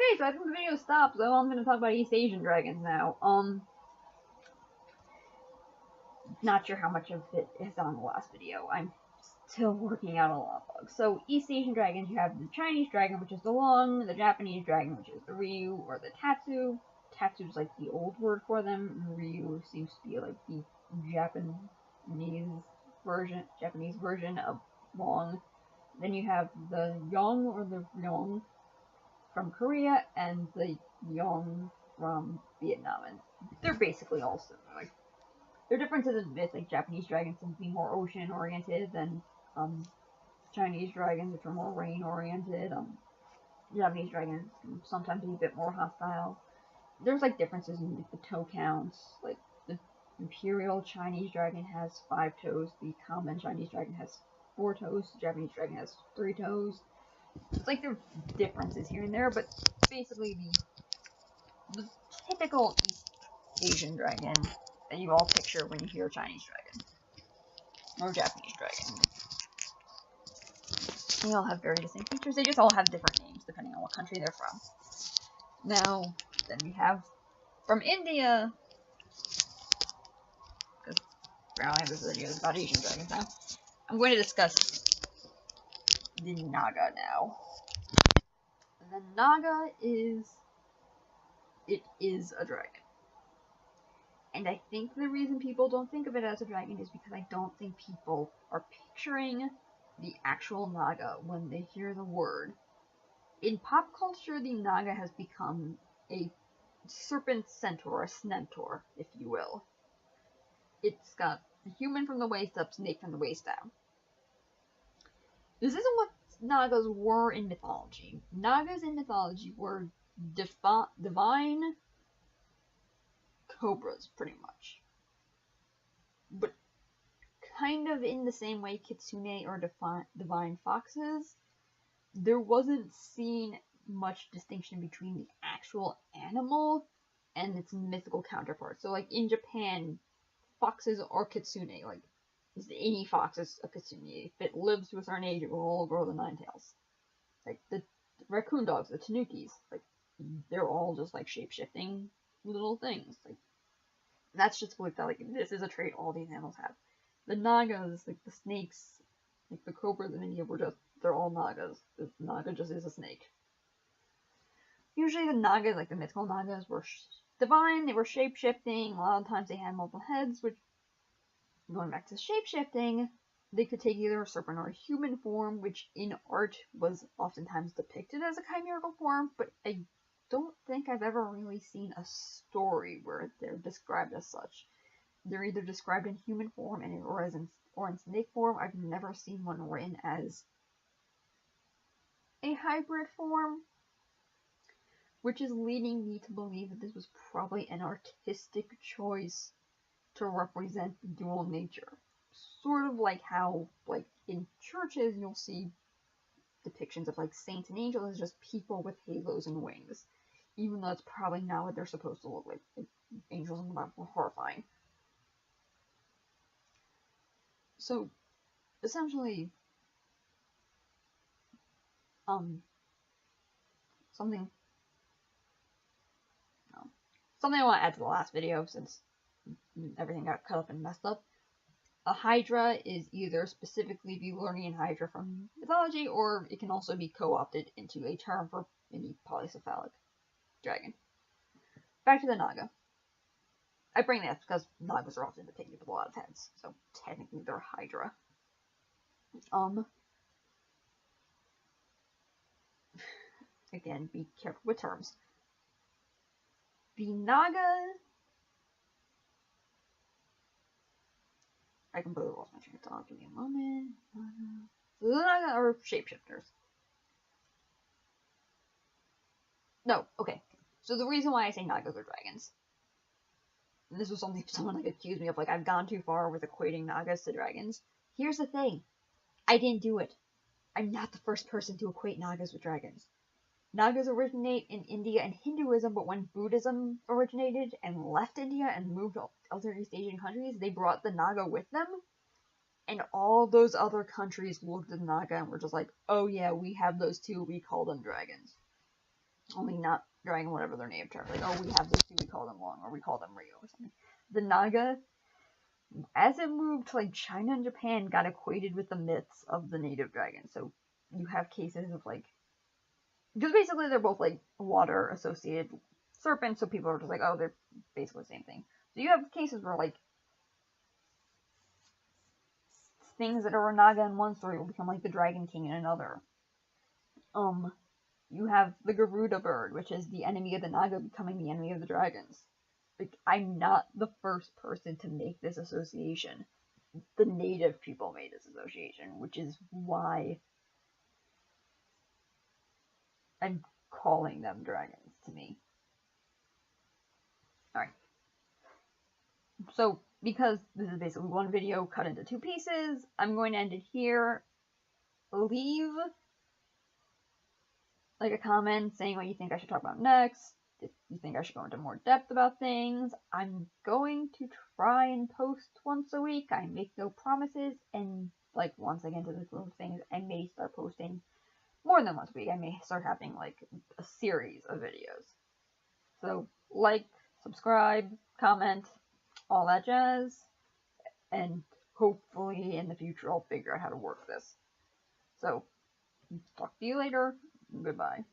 Okay, so I think the video stopped, so I'm gonna talk about East Asian dragons now. Not sure how much of it is on the last video. I'm still working out a lot of bugs. So, East Asian dragons, you have the Chinese dragon, which is the long, the Japanese dragon, which is the Ryu, or the Tatsu. Tatsu is like the old word for them, and Ryu seems to be like the Japanese version of long. Then you have the Yong, or the Ryong, from Korea, and the Yong from Vietnam, and they're basically all similar. There are differences in myth, like Japanese dragons tend to be more ocean-oriented than Chinese dragons, which are more rain-oriented. Japanese dragons can sometimes be a bit more hostile. There's like differences in like, the toe counts. Like the imperial Chinese dragon has 5 toes, the common Chinese dragon has 4 toes, the Japanese dragon has 3 toes. It's like there are differences here and there, but basically the typical East Asian dragon that you all picture when you hear Chinese dragon or Japanese dragon. They all have very distinct features. They just all have different names depending on what country they're from. Now, then we have from India, because apparently this video is about Asian dragons now. I'm going to discuss the Naga now. And the Naga is a dragon. And I think the reason people don't think of it as a dragon is because I don't think people are picturing the actual Naga when they hear the word. In pop culture, the Naga has become a serpent centaur, a snentor, if you will. It's got a human from the waist up, snake from the waist down. This isn't what Nagas were in mythology. Nagas in mythology were divine cobras, pretty much. But kind of in the same way kitsune or divine foxes, there wasn't seen much distinction between the actual animal and its mythical counterpart. So, like, in Japan, foxes are kitsune. Like, any fox is a kitsune. If it lives to a certain age, it will all grow the 9 tails. Like, the raccoon dogs, the tanukis, like, they're all just, like, shape-shifting little things. Like, that's just believed that, like, this is a trait all these animals have. The Nagas, like, the snakes, like, the cobras in India they're all Nagas. The Naga just is a snake. Usually the Nagas, like the mythical Nagas, were divine, they were shape-shifting, a lot of times they had multiple heads, which, going back to shape-shifting, they could take either a serpent or a human form, which in art was oftentimes depicted as a chimerical form, but I don't think I've ever really seen a story where they're described as such. They're either described in human form or in snake form. I've never seen one written as a hybrid form, which is leading me to believe that this was probably an artistic choice to represent the dual nature. Sort of like how, like, in churches you'll see depictions of, like, saints and angels as just people with halos and wings. Even though that's probably not what they're supposed to look like. Like, angels in the Bible were horrifying. So, essentially, something I want to add to the last video, since everything got cut up and messed up. A Hydra is either specifically Bulgarian Hydra from mythology, or it can also be co-opted into a term for any polycephalic dragon. Back to the Naga. I bring that because Nagas are often depicted with a lot of heads, so technically they're Hydra. Again, be careful with terms. The Naga... I completely lost my train of thought. Give me a moment. The Naga are shapeshifters. No, okay. So the reason why I say Nagas are dragons, and this was something someone like accused me of, like, I've gone too far with equating Nagas to dragons. Here's the thing. I didn't do it. I'm not the first person to equate Nagas with dragons. Nagas originate in India and Hinduism, but when Buddhism originated and left India and moved to other East Asian countries, they brought the Naga with them, and all those other countries looked at the Naga and were just like, oh yeah, we have those too, we call them dragons. only not dragon, whatever their native term. Like, oh, we have this, we call them Long, or we call them Rio, or something. The Naga, as it moved to like China and Japan, got equated with the myths of the native dragon. So you have cases of like, because basically they're both like water associated serpents, so people are just like, oh, they're basically the same thing. So you have cases where like things that are a Naga in one story will become like the Dragon King in another. You have the Garuda bird, which is the enemy of the Naga becoming the enemy of the dragons. Like, I'm not the first person to make this association. The native people made this association, which is why I'm calling them dragons to me. Alright. So, because this is basically one video cut into 2 pieces, I'm going to end it here. Leave like a comment saying what you think I should talk about next, if you think I should go into more depth about things. I'm going to try and post once a week. I make no promises, and like once I get into the groove of things, I may start posting more than once a week. I may start having like a series of videos. So like, subscribe, comment, all that jazz, and hopefully in the future I'll figure out how to work this. So, talk to you later. Goodbye.